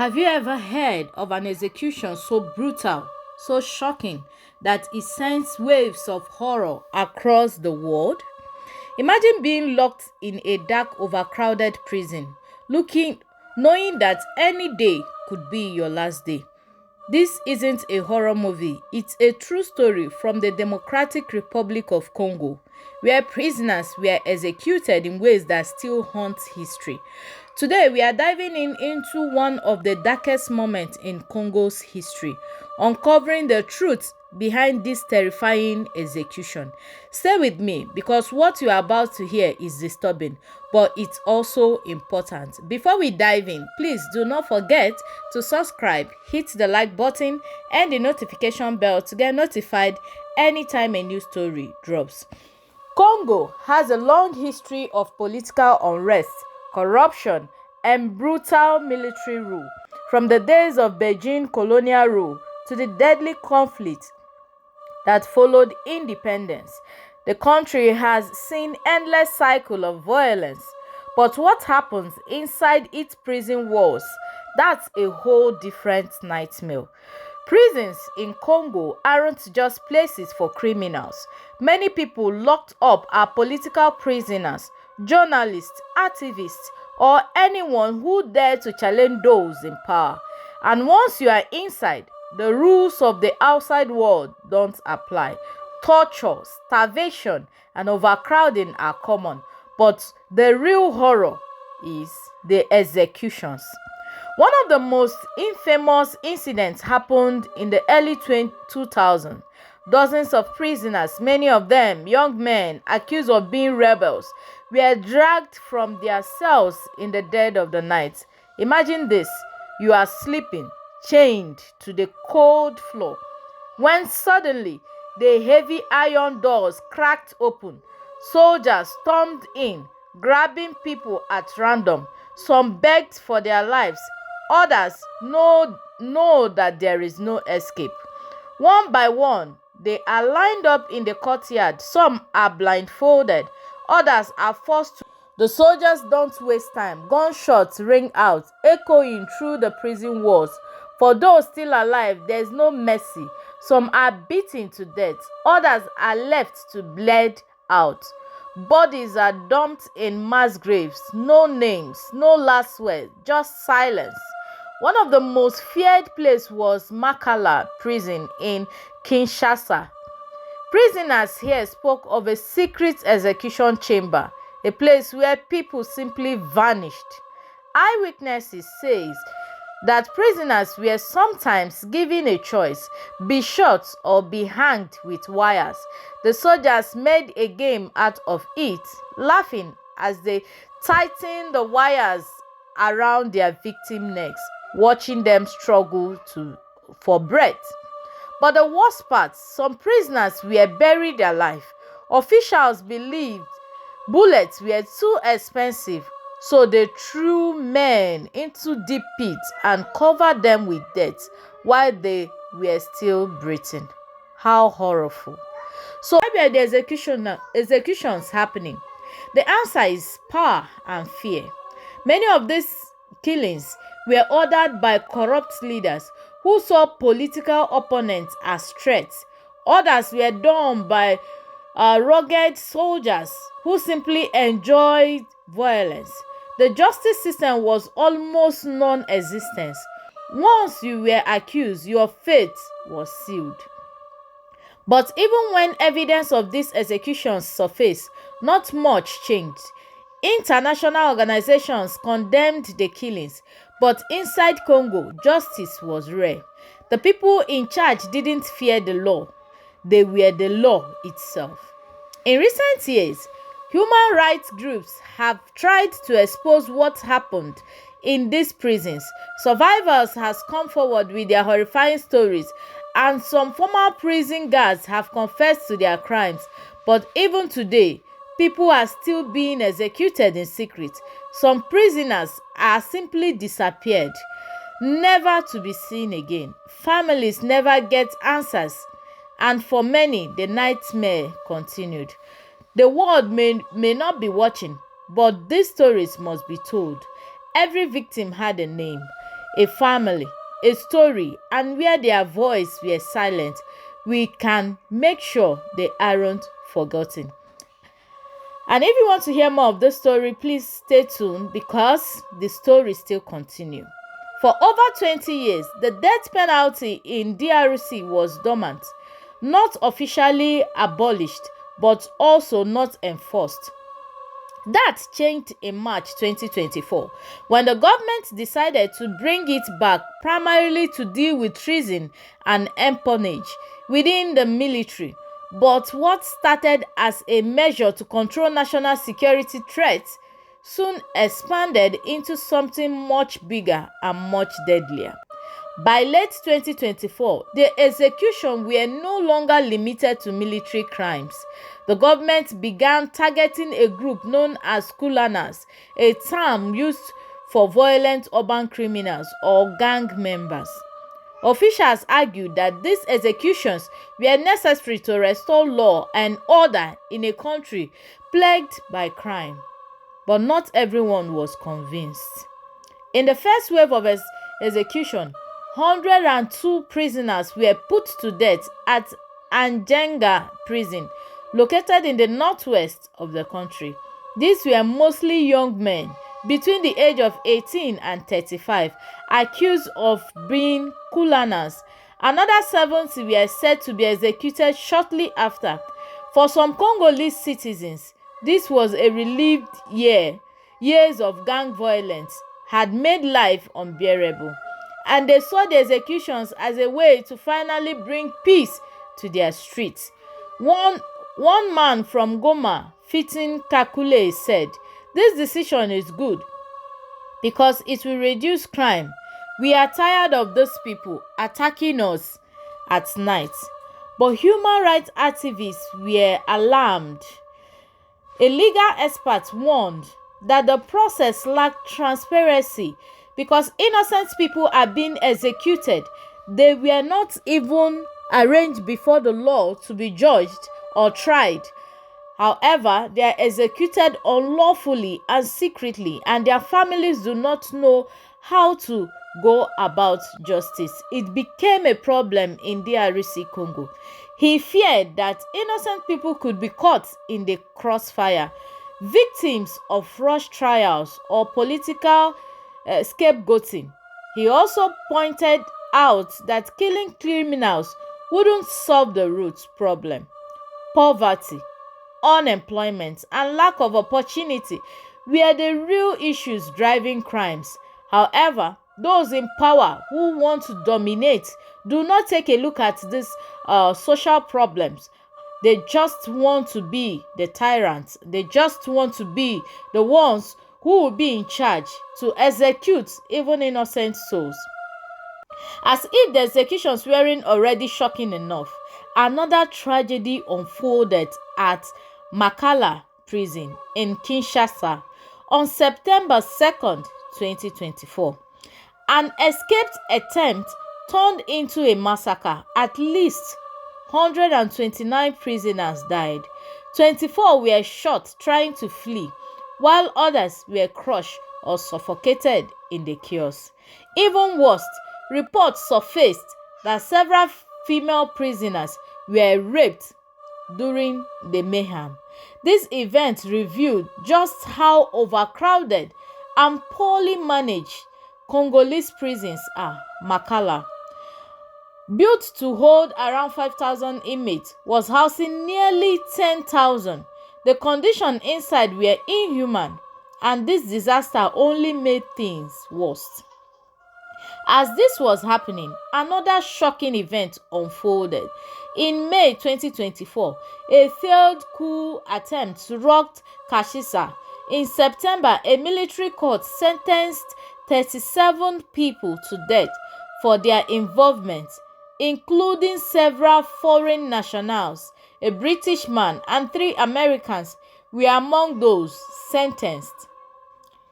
Have you ever heard of an execution so brutal, so shocking, that it sends waves of horror across the world? Imagine being locked in a dark, overcrowded prison, knowing that any day could be your last day. This isn't a horror movie, it's a true story from the Democratic Republic of Congo, where prisoners were executed in ways that still haunt history. Today, we are diving into one of the darkest moments in Congo's history, uncovering the truth behind this terrifying execution. Stay with me because what you are about to hear is disturbing, but it's also important. Before we dive in, please do not forget to subscribe, hit the like button and the notification bell to get notified anytime a new story drops. Congo has a long history of political unrest, corruption, and brutal military rule. From the days of Beijing colonial rule to the deadly conflict that followed independence, the country has seen endless cycle of violence. But what happens inside its prison walls? That's a whole different nightmare. Prisons in Congo aren't just places for criminals. Many people locked up are political prisoners, journalists, activists, or anyone who dare to challenge those in power. And once you are inside, the rules of the outside world don't apply. Torture, starvation, and overcrowding are common, but the real horror is the executions. One of the most infamous incidents happened in the early 2000s. Dozens of prisoners, many of them young men accused of being rebels, were dragged from their cells in the dead of the night. Imagine this: you are sleeping, chained to the cold floor, when suddenly the heavy iron doors cracked open. Soldiers stormed in, grabbing people at random. Some begged for their lives. Others know that there is no escape. One by one, they are lined up in the courtyard. Some are blindfolded. Others are forced to. The soldiers don't waste time. Gunshots ring out, echoing through the prison walls. For those still alive, there is no mercy. Some are beaten to death. Others are left to bleed out. Bodies are dumped in mass graves. No names, no last words, just silence. One of the most feared places was Makala prison in Kinshasa. Prisoners here spoke of a secret execution chamber, a place where people simply vanished. Eyewitnesses say that prisoners were sometimes given a choice: be shot or be hanged with wires. The soldiers made a game out of it, laughing as they tightened the wires around their victims' necks, watching them struggle for breath. But the worst part, some prisoners were buried alive. Officials believed bullets were too expensive, so they threw men into deep pits and covered them with dirt while they were still breathing. How horrible. So why were the executions happening? The answer is power and fear. Many of these killings were ordered by corrupt leaders who saw political opponents as threats. Others were done by rugged soldiers who simply enjoyed violence. The justice system was almost non-existent. Once you were accused, your fate was sealed. But even when evidence of these executions surfaced, not much changed. International organizations condemned the killings, but inside Congo, justice was rare. The people in charge didn't fear the law. They were the law itself. In recent years, human rights groups have tried to expose what happened in these prisons. Survivors have come forward with their horrifying stories, and some former prison guards have confessed to their crimes. But even today, people are still being executed in secret. Some prisoners are simply disappeared, never to be seen again. Families never get answers, and for many, the nightmare continued. The world may not be watching, but these stories must be told. Every victim had a name, a family, a story, and where their voice were silent, we can make sure they aren't forgotten. And if you want to hear more of this story, please stay tuned because the story still continues. For over 20 years, the death penalty in DRC was dormant, not officially abolished, but also not enforced. That changed in March 2024 when the government decided to bring it back primarily to deal with treason and espionage within the military. But what started as a measure to control national security threats soon expanded into something much bigger and much deadlier. By late 2024, the executions were no longer limited to military crimes. The government began targeting a group known as Kulanas, a term used for violent urban criminals or gang members. Officials argued that these executions were necessary to restore law and order in a country plagued by crime. But not everyone was convinced. In the first wave of execution, 102 prisoners were put to death at Anjenga prison, located in the northwest of the country. These were mostly young men between the age of 18 and 35, accused of being Kulanas. Another 70 were said to be executed shortly after. For some Congolese citizens, this was a relieved years of gang violence had made life unbearable, and they saw the executions as a way to finally bring peace to their streets. One man from Goma, Fitin Kakule, said, "This decision is good because it will reduce crime. We are tired of those people attacking us at night." But human rights activists were alarmed. A legal expert warned that the process lacked transparency because innocent people are being executed. They were not even arraigned before the law to be judged or tried. However, they are executed unlawfully and secretly, and their families do not know how to go about justice. It became a problem in DRC Congo. He feared that innocent people could be caught in the crossfire, victims of rushed trials or political scapegoating. He also pointed out that killing criminals wouldn't solve the root problem. Poverty, unemployment, and lack of opportunity were the real issues driving crimes. However, those in power who want to dominate do not take a look at these social problems. They just want to be the tyrants. They just want to be the ones who will be in charge to execute even innocent souls. As if the executions weren't already shocking enough, another tragedy unfolded at Makala prison in Kinshasa on September 2nd, 2024. An escaped attempt turned into a massacre. At least 129 prisoners died. 24 were shot trying to flee, while others were crushed or suffocated in the chaos. Even worse, reports surfaced that several female prisoners were raped during the mayhem. This event revealed just how overcrowded and poorly managed Congolese prisons are. Makala, built to hold around 5,000 inmates, was housing nearly 10,000. The conditions inside were inhuman, and this disaster only made things worse. As this was happening, another shocking event unfolded. In May 2024, a failed coup attempt rocked Kinshasa. In September, a military court sentenced 37 people to death for their involvement, including several foreign nationals. A British man and 3 Americans were among those sentenced,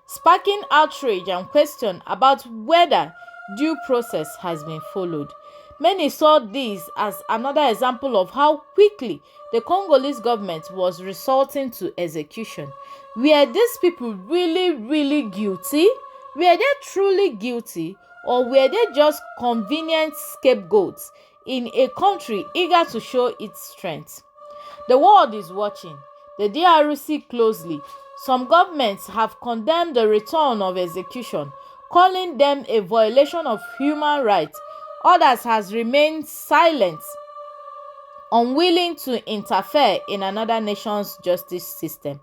sparking outrage and question about whether due process has been followed. Many saw this as another example of how quickly the Congolese government was resorting to execution. Were these people really guilty? Were they truly guilty, or were they just convenient scapegoats in a country eager to show its strength? The world is watching the DRC closely. Some governments have condemned the return of execution, calling them a violation of human rights. Others has remained silent, unwilling to interfere in another nation's justice system.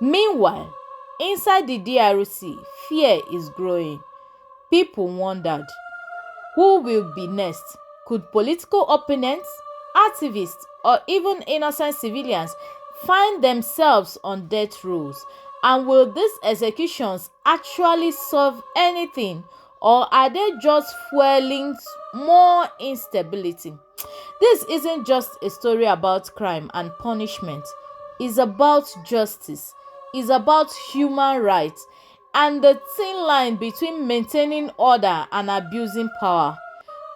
Meanwhile, inside the DRC, fear is growing. People wondered, who will be next? Could political opponents, activists, or even innocent civilians find themselves on death rows? And will these executions actually solve anything, or are they just fueling more instability? This isn't just a story about crime and punishment. It's about justice. It's about human rights and the thin line between maintaining order and abusing power.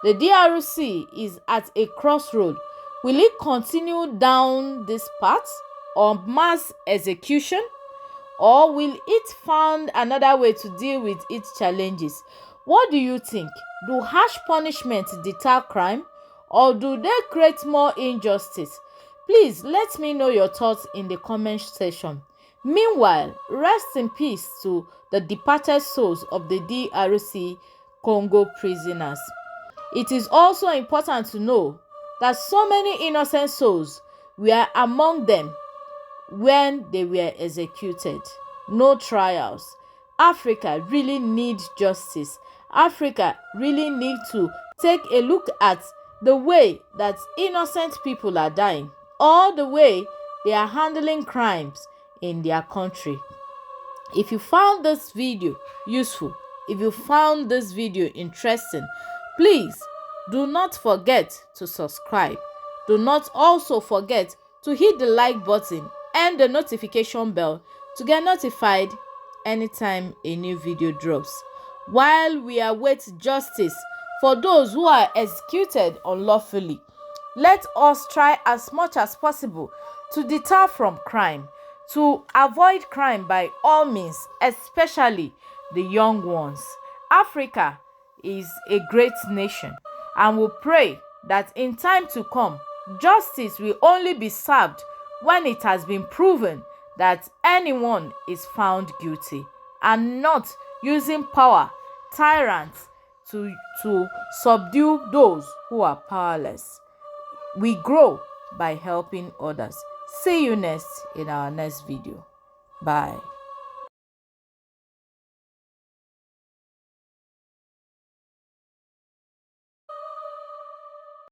The DRC is at a crossroad. Will it continue down this path of mass execution, or will it find another way to deal with its challenges? What do you think? Do harsh punishments deter crime, or do they create more injustice? Please let me know your thoughts in the comment section. Meanwhile, rest in peace to the departed souls of the DRC Congo prisoners. It is also important to know that so many innocent souls were among them when they were executed. No trials. Africa really needs justice. Africa really needs to take a look at the way that innocent people are dying, or the way they are handling crimes in their country. If you found this video useful, if you found this video interesting, please do not forget to subscribe. Do not also forget to hit the like button and the notification bell to get notified anytime a new video drops. While we await justice for those who are executed unlawfully, let us try as much as possible to deter from crime, to avoid crime by all means, especially the young ones. Africa is a great nation, and we pray that in time to come, justice will only be served when it has been proven that anyone is found guilty, and not using power, tyrants, to subdue those who are powerless. We grow by helping others. See you next in our next video. Bye.